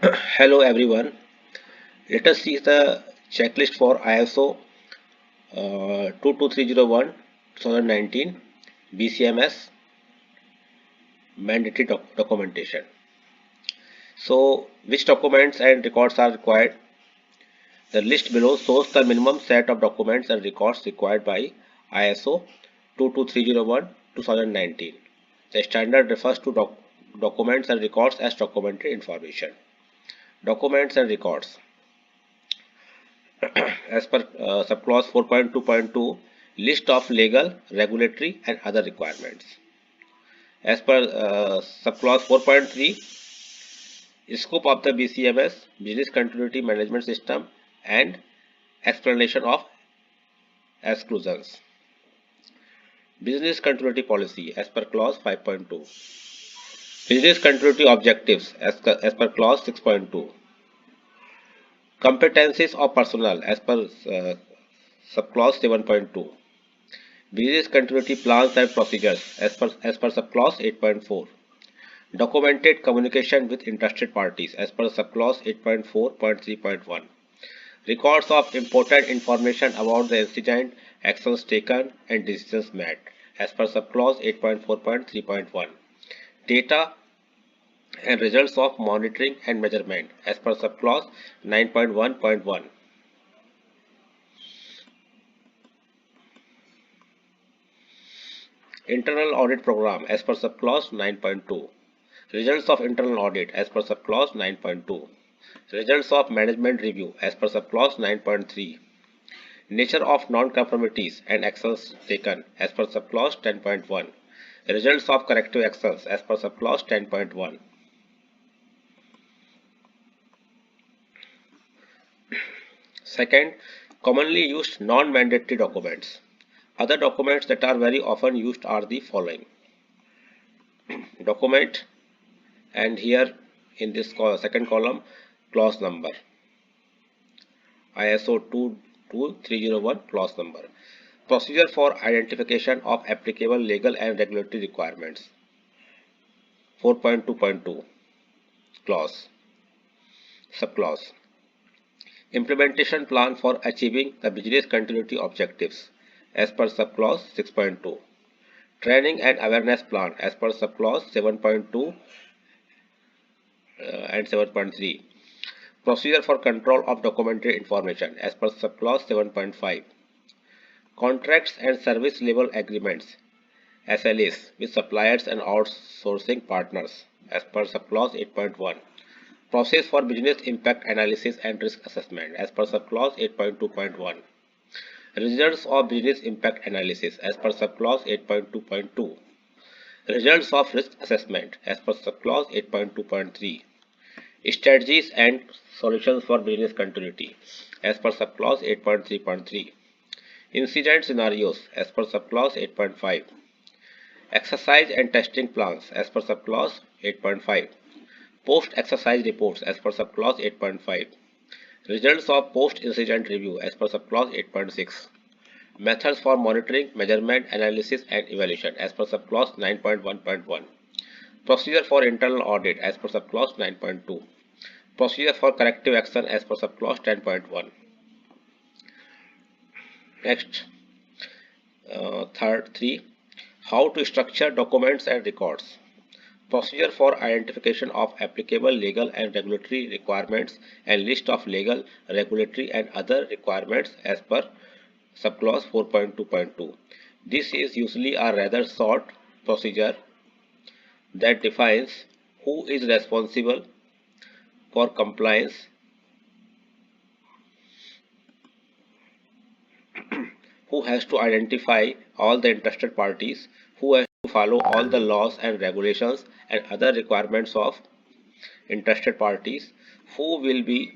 Hello everyone. Let us see the checklist for ISO 22301 2019 BCMS mandatory documentation. So, which documents and records are required? The list below shows the minimum set of documents and records required by ISO 22301 2019. The standard refers to documents and records as documentary information. Documents and records. As per subclause 4.2.2, list of legal, regulatory and other requirements. As per subclause 4.3, scope of the BCMS, business continuity management system, and explanation of exclusions. Business continuity policy as per clause 5.2. Business continuity objectives as per clause 6.2. Competencies of personnel as per subclause 7.2. Business continuity plans and procedures as per subclause 8.4. Documented communication with interested parties as per subclause 8.4.3.1. Records of important information about the incident, actions taken, and decisions made as per subclause 8.4.3.1. Data and results of monitoring and measurement as per subclause 9.1.1. Internal audit program as per subclause 9.2. Results of internal audit as per subclause 9.2. Results of management review as per subclause 9.3. Nature of non-conformities and actions taken as per subclause 10.1. Results of corrective actions as per subclause 10.1. Second, commonly used non-mandatory documents. Other documents that are very often used are the following. Document, and here in this second column, clause number. ISO 22301 clause number. Procedure for identification of applicable legal and regulatory requirements. 4.2.2 clause. Subclause. Implementation plan for achieving the business continuity objectives as per subclause 6.2. Training and awareness plan as per subclause 7.2 and 7.3. Procedure for control of documentary information as per subclause 7.5. Contracts and service level agreements SLAs with suppliers and outsourcing partners as per subclause 8.1. Process for business impact analysis and risk assessment as per subclause 8.2.1. Results of business impact analysis as per subclause 8.2.2. Results of risk assessment as per subclause 8.2.3. Strategies and solutions for business continuity as per subclause 8.3.3. Incident scenarios as per subclause 8.5. Exercise and testing plans as per subclause 8.5. Post-exercise reports as per subclause 8.5. Results of post-incident review as per subclause 8.6. Methods for monitoring, measurement, analysis and evaluation as per subclause 9.1.1. Procedure for internal audit as per subclause 9.2. Procedure for corrective action as per subclause 10.1. Next, third 3. How to structure documents and records. Procedure for identification of applicable legal and regulatory requirements and list of legal, regulatory and other requirements as per subclause 4.2.2. This is usually a rather short procedure that defines who is responsible for compliance, who has to identify all the interested parties, who has to follow all the laws and regulations and other requirements of interested parties, who will be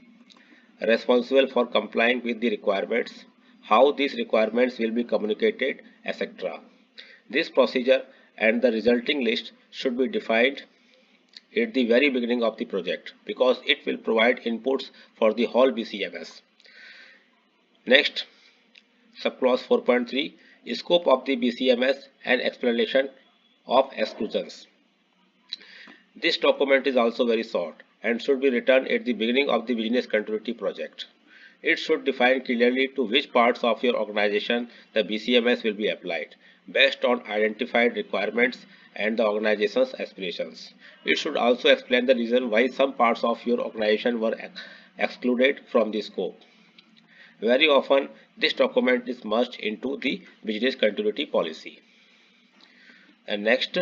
responsible for complying with the requirements, how these requirements will be communicated, etc. This procedure and the resulting list should be defined at the very beginning of the project because it will provide inputs for the whole BCMS. Next, subclause 4.3, scope of the BCMS and explanation of exclusions. This document is also very short and should be written at the beginning of the business continuity project. It should define clearly to which parts of your organization the BCMS will be applied, based on identified requirements and the organization's aspirations. It should also explain the reason why some parts of your organization were excluded from the scope. Very often, this document is merged into the business continuity policy. And next,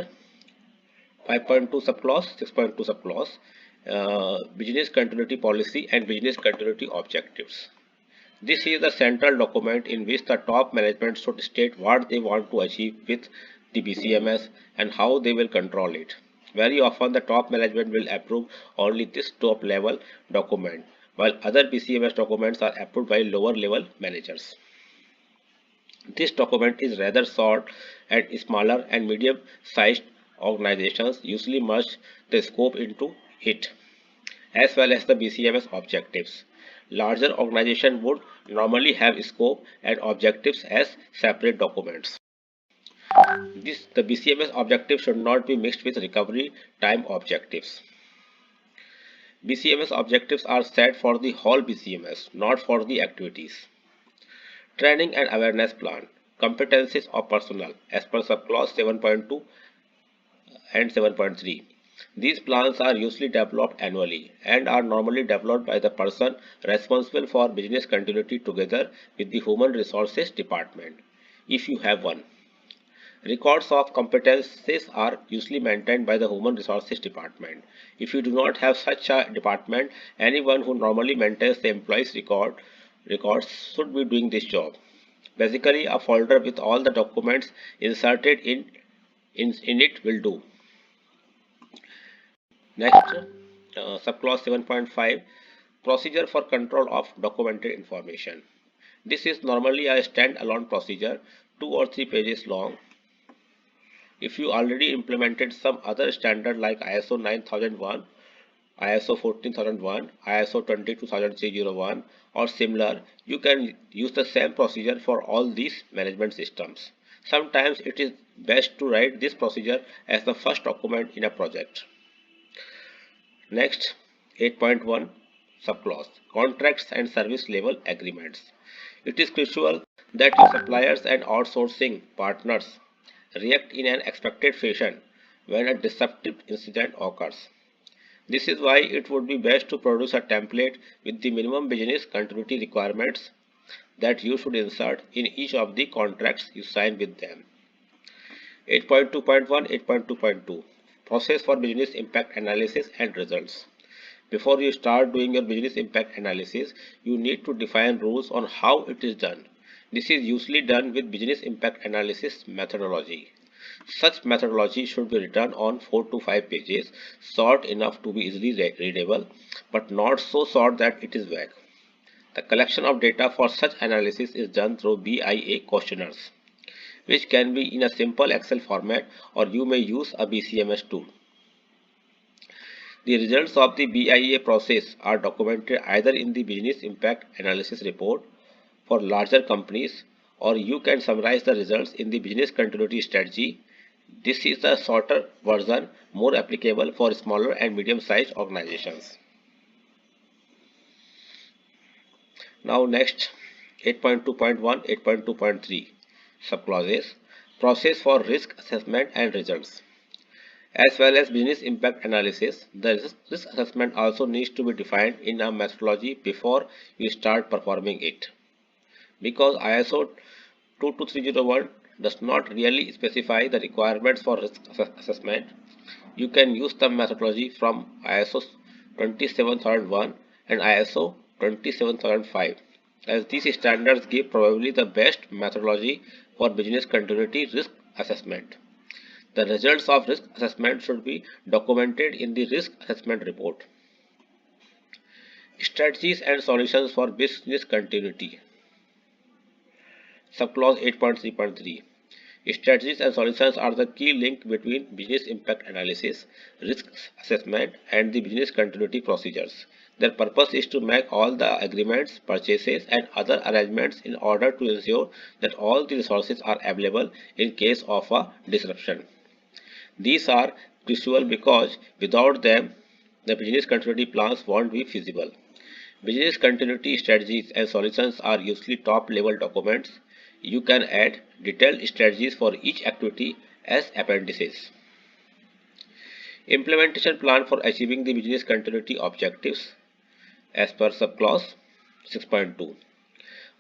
5.2 subclause, 6.2 subclause, business continuity policy and business continuity objectives. This is the central document in which the top management should state what they want to achieve with the BCMS and how they will control it. Very often, the top management will approve only this top level document, while other BCMS documents are approved by lower level managers. This document is rather short, and smaller and medium sized organizations usually merge the scope into it, as well as the BCMS objectives. Larger organizations would normally have scope and objectives as separate documents. The BCMS objective should not be mixed with recovery time objectives. BCMS objectives are set for the whole BCMS, not for the activities. Training and awareness plan. Competencies of personnel as per subclause 7.2 and 7.3. These plans are usually developed annually and are normally developed by the person responsible for business continuity together with the Human Resources Department, if you have one. Records of competencies are usually maintained by the Human Resources Department. If you do not have such a department, anyone who normally maintains the employee's records should be doing this job. Basically, a folder with all the documents inserted in it will do. Next, subclause 7.5, procedure for control of documented information. This is normally a stand-alone procedure, 2 or 3 pages long. If you already implemented some other standard like ISO 9001, ISO 14001, ISO 22301 or similar, you can use the same procedure for all these management systems. Sometimes it is best to write this procedure as the first document in a project. Next, 8.1 subclause, contracts and service level agreements. It is crucial that your suppliers and outsourcing partners react in an expected fashion when a disruptive incident occurs. This is why it would be best to produce a template with the minimum business continuity requirements that you should insert in each of the contracts you sign with them. 8.2.1, 8.2.2, process for business impact analysis and results. Before you start doing your business impact analysis, you need to define rules on how it is done. This is usually done with business impact analysis methodology. Such methodology should be written on 4 to 5 pages, short enough to be easily readable, but not so short that it is vague. The collection of data for such analysis is done through BIA questionnaires, which can be in a simple Excel format or you may use a BCMS tool. The results of the BIA process are documented either in the business impact analysis report for larger companies, or you can summarize the results in the business continuity strategy. This is the shorter version, more applicable for smaller and medium-sized organizations. Now next, 8.2.1, 8.2.3 subclauses, process for risk assessment and results. As well as business impact analysis, the risk assessment also needs to be defined in a methodology before you start performing it. Because ISO 22301 does not really specify the requirements for risk assessment, you can use the methodology from ISO 27001 and ISO 27005, as these standards give probably the best methodology for business continuity risk assessment. The results of risk assessment should be documented in the risk assessment report. Strategies and solutions for business continuity. Subclause 8.3.3. Strategies and solutions are the key link between business impact analysis, risk assessment, and the business continuity procedures. Their purpose is to make all the agreements, purchases, and other arrangements in order to ensure that all the resources are available in case of a disruption. These are crucial because without them, the business continuity plans won't be feasible. Business continuity strategies and solutions are usually top level documents. You can add detailed strategies for each activity as appendices. Implementation plan for achieving the business continuity objectives as per subclause 6.2.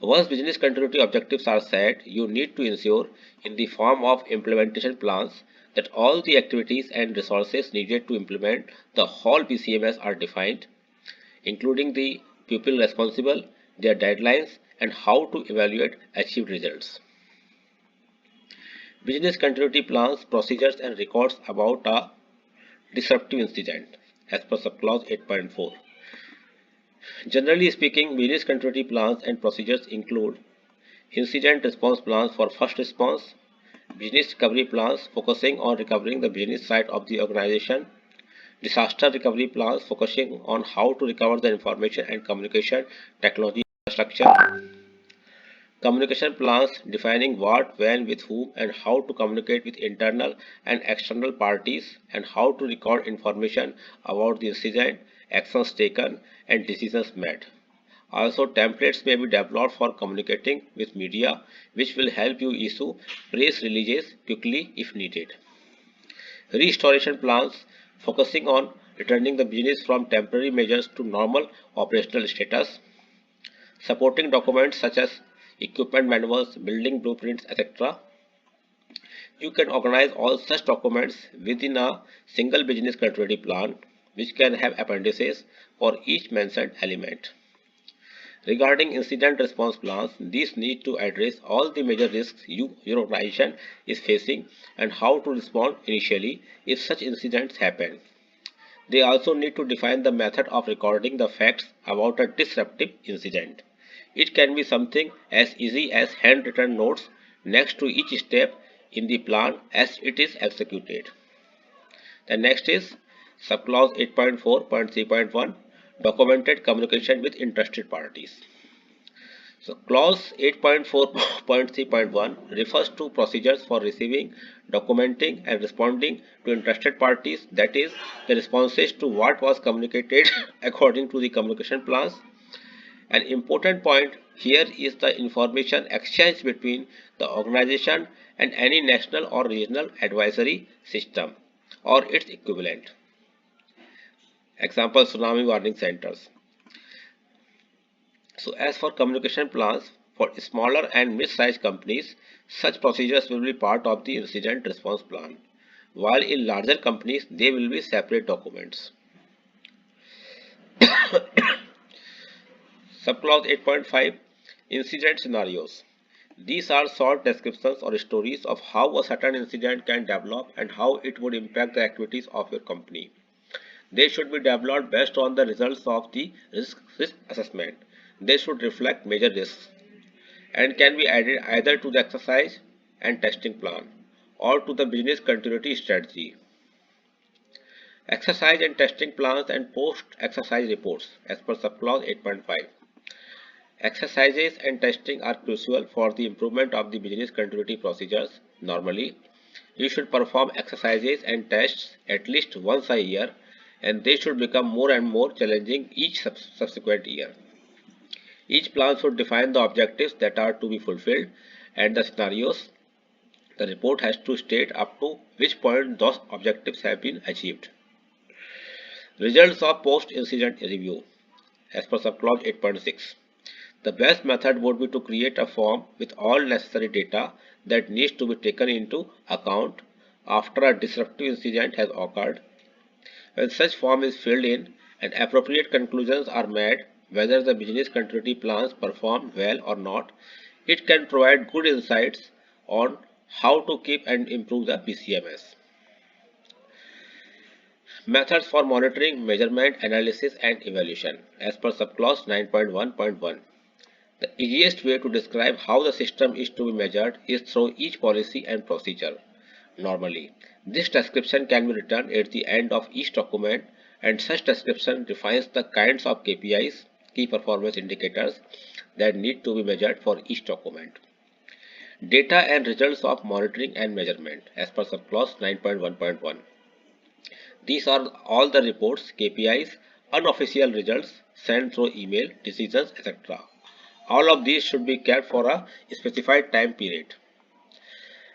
Once business continuity objectives are set, you need to ensure in the form of implementation plans that all the activities and resources needed to implement the whole BCMS are defined, including the people responsible, their deadlines, and how to evaluate achieved results. Business continuity plans, procedures, and records about a disruptive incident as per subclause 8.4. Generally speaking, business continuity plans and procedures include incident response plans for first response, business recovery plans focusing on recovering the business side of the organization, disaster recovery plans focusing on how to recover the information and communication technology infrastructure, communication plans defining what, when, with whom, and how to communicate with internal and external parties, and how to record information about the incident, actions taken, and decisions made. Also, templates may be developed for communicating with media, which will help you issue press releases quickly if needed. Restoration plans focusing on returning the business from temporary measures to normal operational status. Supporting documents such as equipment manuals, building blueprints, etc. You can organize all such documents within a single business continuity plan, which can have appendices for each mentioned element. Regarding incident response plans, these need to address all the major risks your organization is facing and how to respond initially if such incidents happen. They also need to define the method of recording the facts about a disruptive incident. It can be something as easy as handwritten notes next to each step in the plan as it is executed. The next is subclause 8.4.3.1 documented communication with interested parties. So clause 8.4.3.1 refers to procedures for receiving, documenting and responding to interested parties, that is, the responses to what was communicated according to the communication plans. An important point here is the information exchange between the organization and any national or regional advisory system or its equivalent. Example, tsunami warning centers. So as for communication plans for smaller and mid-sized companies, such procedures will be part of the incident response plan, while in larger companies they will be separate documents. Subclause 8.5 Incident Scenarios. These are short descriptions or stories of how a certain incident can develop and how it would impact the activities of your company. They should be developed based on the results of the risk assessment. They should reflect major risks and can be added either to the exercise and testing plan or to the business continuity strategy. Exercise and testing plans and post-exercise reports as per subclause 8.5. Exercises and testing are crucial for the improvement of the business continuity procedures. Normally, you should perform exercises and tests at least once a year, and they should become more and more challenging each subsequent year. Each plan should define the objectives that are to be fulfilled and the scenarios. The report has to state up to which point those objectives have been achieved. Results of post-incident review as per subclause 8.6. The best method would be to create a form with all necessary data that needs to be taken into account after a disruptive incident has occurred. When such form is filled in and appropriate conclusions are made whether the business continuity plans perform well or not, it can provide good insights on how to keep and improve the BCMS. Methods for monitoring, measurement, analysis and evaluation as per subclause 9.1.1. The easiest way to describe how the system is to be measured is through each policy and procedure. Normally, this description can be written at the end of each document, and such description defines the kinds of KPIs, key performance indicators, that need to be measured for each document. Data and results of monitoring and measurement as per subclause 9.1.1. These are all the reports, KPIs, unofficial results sent through email, decisions, etc. All of these should be kept for a specified time period.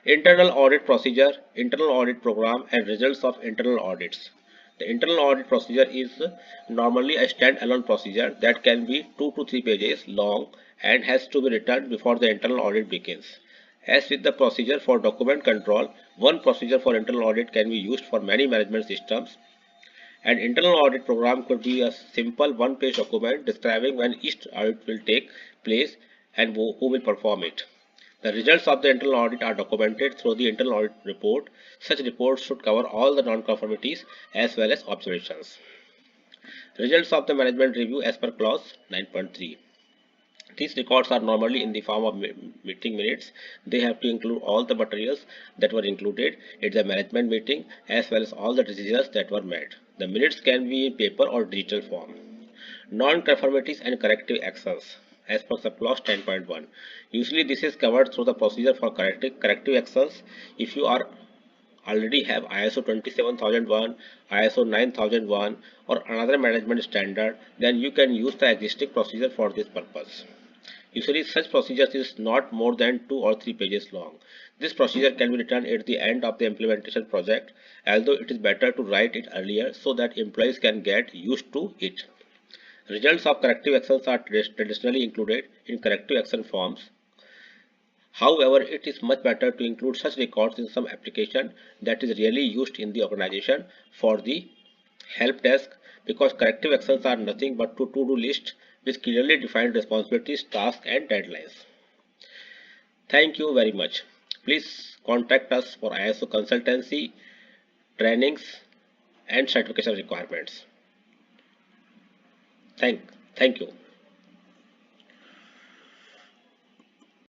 Internal audit procedure, internal audit program, and results of internal audits. The internal audit procedure is normally a standalone procedure that can be 2 to 3 pages long and has to be written before the internal audit begins. As with the procedure for document control, one procedure for internal audit can be used for many management systems. An internal audit program could be a simple one-page document describing when each audit will take place and who will perform it. The results of the internal audit are documented through the internal audit report. Such reports should cover all the non-conformities as well as observations. Results of the management review as per clause 9.3. These records are normally in the form of meeting minutes. They have to include all the materials that were included in the management meeting as well as all the decisions that were made. The minutes can be in paper or digital form. Non-conformities and corrective actions as per subclause 10.1. Usually this is covered through the procedure for corrective actions. If you are already have ISO 27001, ISO 9001 or another management standard, then you can use the existing procedure for this purpose. Usually such procedures is not more than 2 or 3 pages long. This procedure can be written at the end of the implementation project, although it is better to write it earlier so that employees can get used to it. Results of corrective actions are traditionally included in corrective action forms. However, it is much better to include such records in some application that is really used in the organization for the help desk, because corrective actions are nothing but to-do list with clearly defined responsibilities, tasks and deadlines. Thank you very much. Please contact us for ISO consultancy, trainings and certification requirements. Thank you.